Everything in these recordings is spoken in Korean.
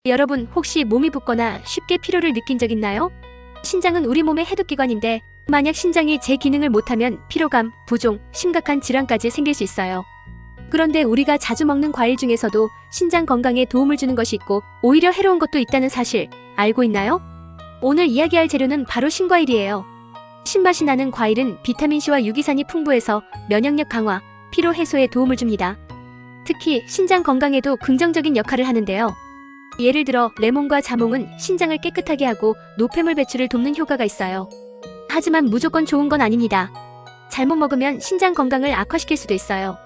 여러분 혹시 몸이 붓거나 쉽게 피로를 느낀 적 있나요? 신장은 우리 몸의 해독기관인데 만약 신장이 제 기능을 못하면 피로감, 부종, 심각한 질환까지 생길 수 있어요. 그런데 우리가 자주 먹는 과일 중에서도 신장 건강에 도움을 주는 것이 있고 오히려 해로운 것도 있다는 사실 알고 있나요? 오늘 이야기할 재료는 바로 신과일이에요. 신맛이 나는 과일은 비타민C와 유기산이 풍부해서 면역력 강화, 피로 해소에 도움을 줍니다. 특히 신장 건강에도 긍정적인 역할을 하는데요. 예를 들어 레몬과 자몽은 신장을 깨끗하게 하고 노폐물 배출을 돕는 효과가 있어요. 하지만 무조건 좋은 건 아닙니다. 잘못 먹으면 신장 건강을 악화시킬 수도 있어요.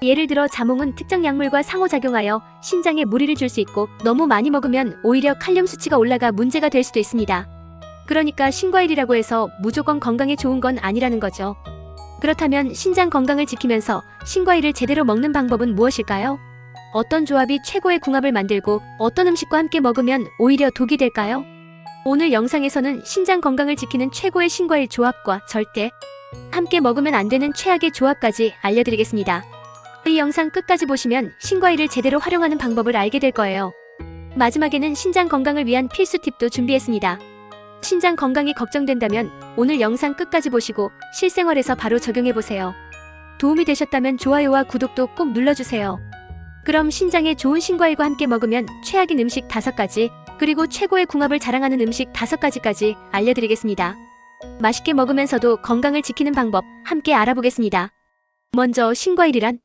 예를 들어 자몽은 특정 약물과 상호작용하여 신장에 무리를 줄 수 있고 너무 많이 먹으면 오히려 칼륨 수치가 올라가 문제가 될 수도 있습니다. 그러니까 신과일이라고 해서 무조건 건강에 좋은 건 아니라는 거죠. 그렇다면 신장 건강을 지키면서 신과일을 제대로 먹는 방법은 무엇일까요? 어떤 조합이 최고의 궁합을 만들고 어떤 음식과 함께 먹으면 오히려 독이 될까요? 오늘 영상에서는 신장 건강을 지키는 최고의 신과일 조합과 절대 함께 먹으면 안 되는 최악의 조합까지 알려드리겠습니다. 이 영상 끝까지 보시면 신과일을 제대로 활용하는 방법을 알게 될 거예요. 마지막에는 신장 건강을 위한 필수 팁도 준비했습니다. 신장 건강이 걱정된다면 오늘 영상 끝까지 보시고 실생활에서 바로 적용해보세요. 도움이 되셨다면 좋아요와 구독도 꼭 눌러주세요. 그럼 신장에 좋은 신과일과 함께 먹으면 최악인 음식 5가지, 그리고 최고의 궁합을 자랑하는 음식 5가지까지 알려드리겠습니다. 맛있게 먹으면서도 건강을 지키는 방법 함께 알아보겠습니다. 먼저 신과일이란?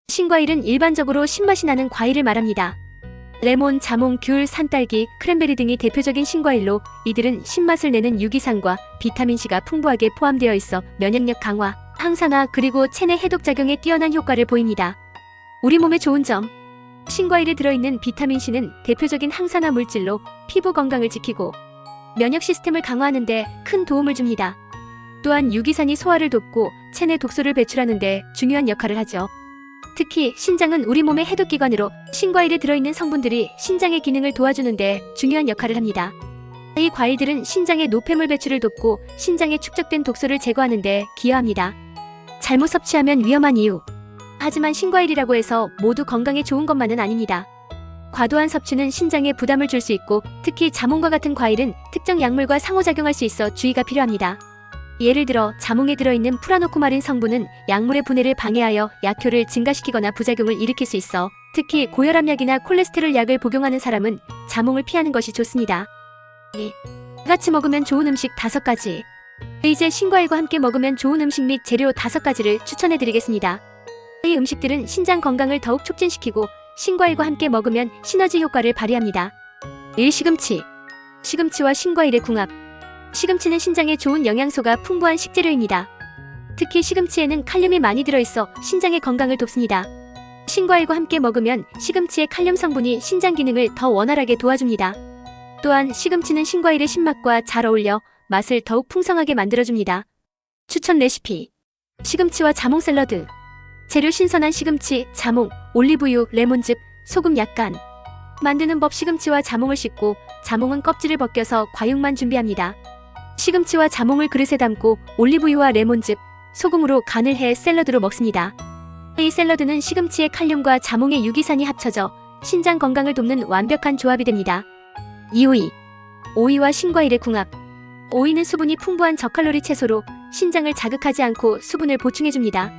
신과일은 일반적으로 신맛이 나는 과일을 말합니다. 레몬, 자몽, 귤, 산딸기, 크랜베리 등이 대표적인 신과일로 이들은 신맛을 내는 유기산과 비타민C가 풍부하게 포함되어 있어 면역력 강화, 항산화 그리고 체내 해독작용에 뛰어난 효과를 보입니다. 우리 몸에 좋은 점. 신과일에 들어있는 비타민C는 대표적인 항산화 물질로 피부 건강을 지키고 면역 시스템을 강화하는 데 큰 도움을 줍니다. 또한 유기산이 소화를 돕고 체내 독소를 배출하는 데 중요한 역할을 하죠. 특히 신장은 우리 몸의 해독기관으로 신과일에 들어있는 성분들이 신장의 기능을 도와주는 데 중요한 역할을 합니다. 이 과일들은 신장의 노폐물 배출을 돕고 신장에 축적된 독소를 제거하는 데 기여합니다. 잘못 섭취하면 위험한 이유. 하지만 신과일이라고 해서 모두 건강에 좋은 것만은 아닙니다. 과도한 섭취는 신장에 부담을 줄 수 있고 특히 자몽과 같은 과일은 특정 약물과 상호작용할 수 있어 주의가 필요합니다. 예를 들어 자몽에 들어있는 프라노코마린 성분은 약물의 분해를 방해하여 약효를 증가시키거나 부작용을 일으킬 수 있어 특히 고혈압약이나 콜레스테롤 약을 복용하는 사람은 자몽을 피하는 것이 좋습니다. 같이 먹으면 좋은 음식 5가지. 이제 신과일과 함께 먹으면 좋은 음식 및 재료 5가지를 추천해드리겠습니다. 이 음식들은 신장 건강을 더욱 촉진시키고 신과일과 함께 먹으면 시너지 효과를 발휘합니다. 1. 시금치. 시금치와 신과일의 궁합. 시금치는 신장에 좋은 영양소가 풍부한 식재료입니다. 특히 시금치에는 칼륨이 많이 들어있어 신장의 건강을 돕습니다. 신과일과 함께 먹으면 시금치의 칼륨 성분이 신장 기능을 더 원활하게 도와줍니다. 또한 시금치는 신과일의 신맛과 잘 어울려 맛을 더욱 풍성하게 만들어줍니다. 추천 레시피. 시금치와 자몽 샐러드. 재료 신선한 시금치, 자몽, 올리브유, 레몬즙, 소금 약간. 만드는 법. 시금치와 자몽을 씻고 자몽은 껍질을 벗겨서 과육만 준비합니다. 시금치와 자몽을 그릇에 담고 올리브유와 레몬즙, 소금으로 간을 해 샐러드로 먹습니다. 이 샐러드는 시금치의 칼륨과 자몽의 유기산이 합쳐져 신장 건강을 돕는 완벽한 조합이 됩니다. 2. 오이. 오이와 신과일의 궁합. 오이는 수분이 풍부한 저칼로리 채소로 신장을 자극하지 않고 수분을 보충해줍니다.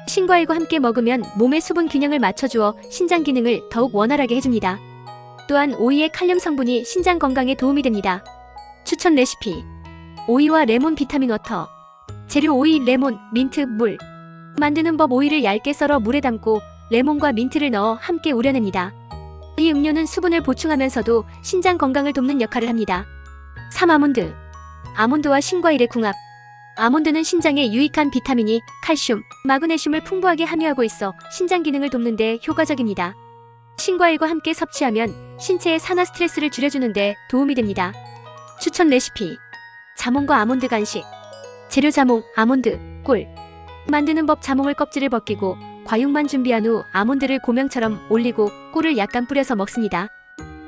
신과일과 함께 먹으면 몸의 수분 균형을 맞춰주어 신장 기능을 더욱 원활하게 해줍니다. 또한 오이의 칼륨 성분이 신장 건강에 도움이 됩니다. 추천 레시피. 오이와 레몬 비타민 워터. 재료 오이, 레몬, 민트, 물. 만드는 법. 오이를 얇게 썰어 물에 담고 레몬과 민트를 넣어 함께 우려냅니다. 이 음료는 수분을 보충하면서도 신장 건강을 돕는 역할을 합니다. 3. 아몬드. 아몬드와 신과일의 궁합. 아몬드는 신장에 유익한 비타민이 칼슘, 마그네슘을 풍부하게 함유하고 있어 신장 기능을 돕는 데 효과적입니다. 신과일과 함께 섭취하면 신체의 산화 스트레스를 줄여주는 데 도움이 됩니다. 추천 레시피. 자몽과 아몬드 간식. 재료 자몽, 아몬드, 꿀. 만드는 법. 자몽을 껍질을 벗기고 과육만 준비한 후 아몬드를 고명처럼 올리고 꿀을 약간 뿌려서 먹습니다.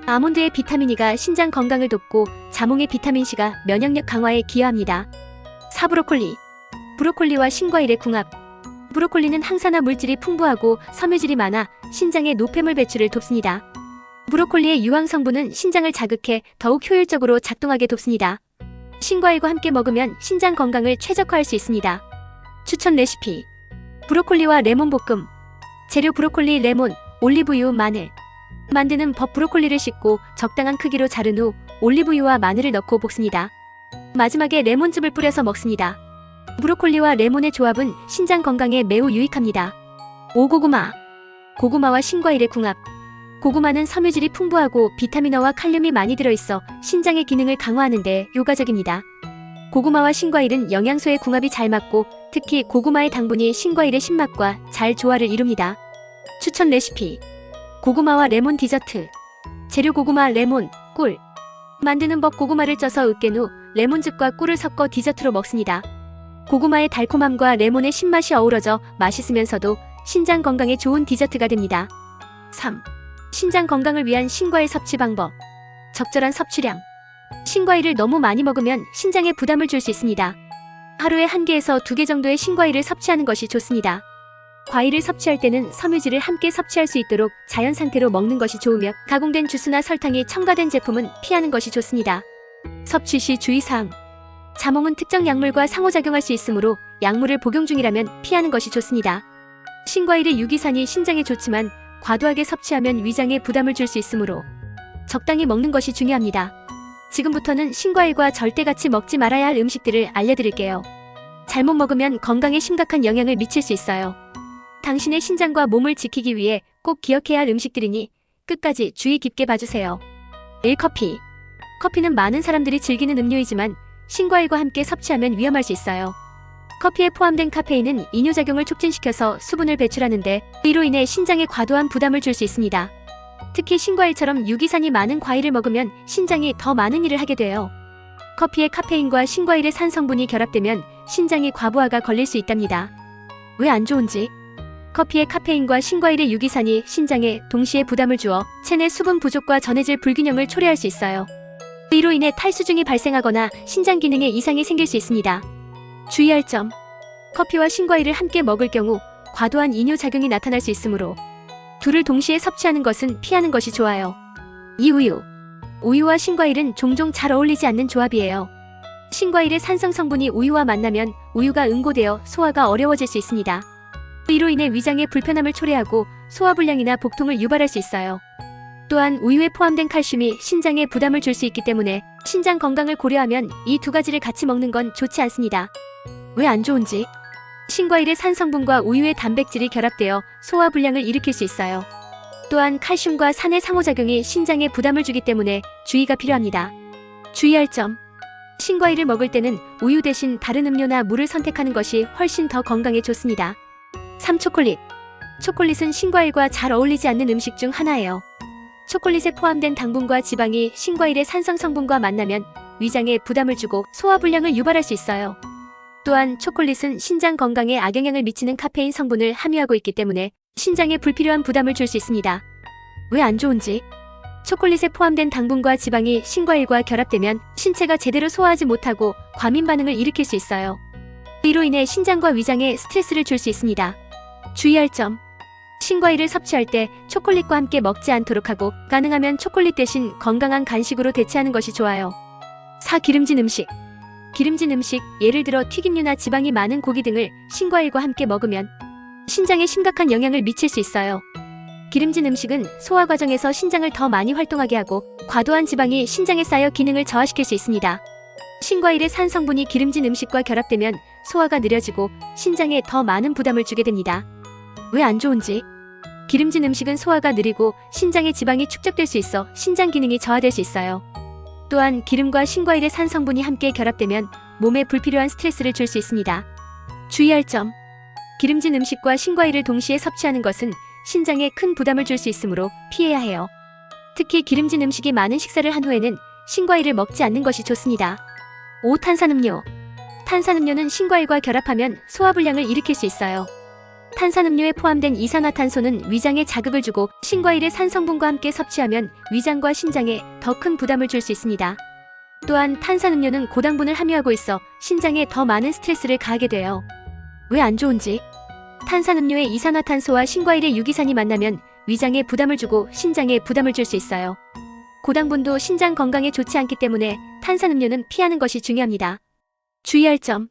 아몬드의 비타민E가 신장 건강을 돕고 자몽의 비타민C가 면역력 강화에 기여합니다. 4. 브로콜리. 브로콜리와 신과일의 궁합. 브로콜리는 항산화 물질이 풍부하고 섬유질이 많아 신장의 노폐물 배출을 돕습니다. 브로콜리의 유황 성분은 신장을 자극해 더욱 효율적으로 작동하게 돕습니다. 신과일과 함께 먹으면 신장 건강을 최적화할 수 있습니다. 추천 레시피. 브로콜리와 레몬 볶음. 재료 브로콜리, 레몬, 올리브유, 마늘. 만드는 법. 브로콜리를 씻고 적당한 크기로 자른 후 올리브유와 마늘을 넣고 볶습니다. 마지막에 레몬즙을 뿌려서 먹습니다. 브로콜리와 레몬의 조합은 신장 건강에 매우 유익합니다. 오고구마. 고구마와 신과일의 궁합. 고구마는 섬유질이 풍부하고 비타민어와 칼륨이 많이 들어있어 신장의 기능을 강화하는 데 효과적입니다. 고구마와 신과일은 영양소의 궁합이 잘 맞고 특히 고구마의 당분이 신과일의 신맛과 잘 조화를 이룹니다. 추천 레시피. 고구마와 레몬 디저트. 재료 고구마, 레몬, 꿀. 만드는 법. 고구마를 쪄서 으깬 후 레몬즙과 꿀을 섞어 디저트로 먹습니다. 고구마의 달콤함과 레몬의 신맛이 어우러져 맛있으면서도 신장 건강에 좋은 디저트가 됩니다. 3. 신장 건강을 위한 신과일 섭취 방법. 적절한 섭취량. 신과일을 너무 많이 먹으면 신장에 부담을 줄 수 있습니다. 하루에 1개에서 2개 정도의 신과일을 섭취하는 것이 좋습니다. 과일을 섭취할 때는 섬유질을 함께 섭취할 수 있도록 자연 상태로 먹는 것이 좋으며 가공된 주스나 설탕이 첨가된 제품은 피하는 것이 좋습니다. 섭취 시 주의사항. 자몽은 특정 약물과 상호작용할 수 있으므로 약물을 복용 중이라면 피하는 것이 좋습니다. 신과일의 유기산이 신장에 좋지만 과도하게 섭취하면 위장에 부담을 줄 수 있으므로 적당히 먹는 것이 중요합니다. 지금부터는 신과일과 절대 같이 먹지 말아야 할 음식들을 알려드릴게요. 잘못 먹으면 건강에 심각한 영향을 미칠 수 있어요. 당신의 신장과 몸을 지키기 위해 꼭 기억해야 할 음식들이니 끝까지 주의 깊게 봐주세요. 1. 커피. 커피는 많은 사람들이 즐기는 음료이지만 신과일과 함께 섭취하면 위험할 수 있어요. 커피에 포함된 카페인은 이뇨작용을 촉진시켜서 수분을 배출하는데 이로 인해 신장에 과도한 부담을 줄 수 있습니다. 특히 신과일처럼 유기산이 많은 과일을 먹으면 신장이 더 많은 일을 하게 돼요. 커피의 카페인과 신과일의 산 성분이 결합되면 신장이 과부하가 걸릴 수 있답니다. 왜 안 좋은지? 커피의 카페인과 신과일의 유기산이 신장에 동시에 부담을 주어 체내 수분 부족과 전해질 불균형을 초래할 수 있어요. 이로 인해 탈수증이 발생하거나 신장 기능에 이상이 생길 수 있습니다. 주의할 점. 커피와 신과일을 함께 먹을 경우 과도한 이뇨작용이 나타날 수 있으므로 둘을 동시에 섭취하는 것은 피하는 것이 좋아요. 2. 우유. 우유와 신과일은 종종 잘 어울리지 않는 조합이에요. 신과일의 산성 성분이 우유와 만나면 우유가 응고되어 소화가 어려워질 수 있습니다. 이로 인해 위장에 불편함을 초래하고 소화불량이나 복통을 유발할 수 있어요. 또한 우유에 포함된 칼슘이 신장에 부담을 줄 수 있기 때문에 신장 건강을 고려하면 이 2가지를 같이 먹는 건 좋지 않습니다. 왜 안 좋은지? 신과일의 산 성분과 우유의 단백질이 결합되어 소화불량을 일으킬 수 있어요. 또한 칼슘과 산의 상호작용이 신장에 부담을 주기 때문에 주의가 필요합니다. 주의할 점. 신과일을 먹을 때는 우유 대신 다른 음료나 물을 선택하는 것이 훨씬 더 건강에 좋습니다. 3. 초콜릿. 초콜릿은 신과일과 잘 어울리지 않는 음식 중 하나예요. 초콜릿에 포함된 당분과 지방이 신과일의 산성 성분과 만나면 위장에 부담을 주고 소화불량을 유발할 수 있어요. 또한 초콜릿은 신장 건강에 악영향을 미치는 카페인 성분을 함유하고 있기 때문에 신장에 불필요한 부담을 줄 수 있습니다. 왜 안 좋은지? 초콜릿에 포함된 당분과 지방이 신과일과 결합되면 신체가 제대로 소화하지 못하고 과민 반응을 일으킬 수 있어요. 이로 인해 신장과 위장에 스트레스를 줄 수 있습니다. 주의할 점. 신과일을 섭취할 때 초콜릿과 함께 먹지 않도록 하고 가능하면 초콜릿 대신 건강한 간식으로 대체하는 것이 좋아요. 4. 기름진 음식. 기름진 음식, 예를 들어 튀김류나 지방이 많은 고기 등을 신과일과 함께 먹으면 신장에 심각한 영향을 미칠 수 있어요. 기름진 음식은 소화 과정에서 신장을 더 많이 활동하게 하고 과도한 지방이 신장에 쌓여 기능을 저하시킬 수 있습니다. 신과일의 산 성분이 기름진 음식과 결합되면 소화가 느려지고 신장에 더 많은 부담을 주게 됩니다. 왜 안 좋은지? 기름진 음식은 소화가 느리고 신장의 지방이 축적될 수 있어 신장 기능이 저하될 수 있어요. 또한 기름과 신과일의 산 성분이 함께 결합되면 몸에 불필요한 스트레스를 줄 수 있습니다. 주의할 점. 기름진 음식과 신과일을 동시에 섭취하는 것은 신장에 큰 부담을 줄 수 있으므로 피해야 해요. 특히 기름진 음식이 많은 식사를 한 후에는 신과일을 먹지 않는 것이 좋습니다. 5. 탄산음료. 탄산음료는 신과일과 결합하면 소화불량을 일으킬 수 있어요. 탄산음료에 포함된 이산화탄소는 위장에 자극을 주고 신과일의 산 성분과 함께 섭취하면 위장과 신장에 더 큰 부담을 줄 수 있습니다. 또한 탄산음료는 고당분을 함유하고 있어 신장에 더 많은 스트레스를 가하게 돼요. 왜 안 좋은지? 탄산음료의 이산화탄소와 신과일의 유기산이 만나면 위장에 부담을 주고 신장에 부담을 줄 수 있어요. 고당분도 신장 건강에 좋지 않기 때문에 탄산음료는 피하는 것이 중요합니다. 주의할 점.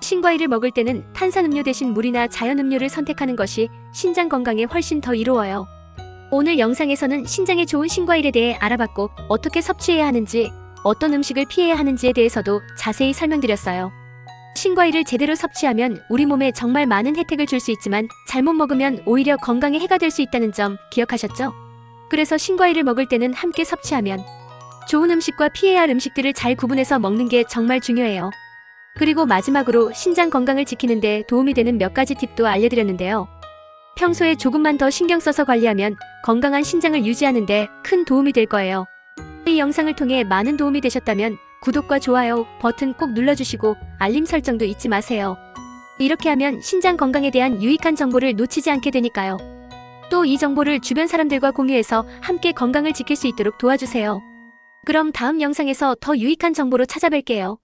신과일을 먹을 때는 탄산음료 대신 물이나 자연음료를 선택하는 것이 신장 건강에 훨씬 더 이로워요. 오늘 영상에서는 신장에 좋은 신과일에 대해 알아봤고 어떻게 섭취해야 하는지, 어떤 음식을 피해야 하는지에 대해서도 자세히 설명드렸어요. 신과일을 제대로 섭취하면 우리 몸에 정말 많은 혜택을 줄 수 있지만 잘못 먹으면 오히려 건강에 해가 될 수 있다는 점 기억하셨죠? 그래서 신과일을 먹을 때는 함께 섭취하면 좋은 음식과 피해야 할 음식들을 잘 구분해서 먹는 게 정말 중요해요. 그리고 마지막으로 신장 건강을 지키는 데 도움이 되는 몇 가지 팁도 알려드렸는데요. 평소에 조금만 더 신경 써서 관리하면 건강한 신장을 유지하는 데 큰 도움이 될 거예요. 이 영상을 통해 많은 도움이 되셨다면 구독과 좋아요 버튼 꼭 눌러주시고 알림 설정도 잊지 마세요. 이렇게 하면 신장 건강에 대한 유익한 정보를 놓치지 않게 되니까요. 또 이 정보를 주변 사람들과 공유해서 함께 건강을 지킬 수 있도록 도와주세요. 그럼 다음 영상에서 더 유익한 정보로 찾아뵐게요.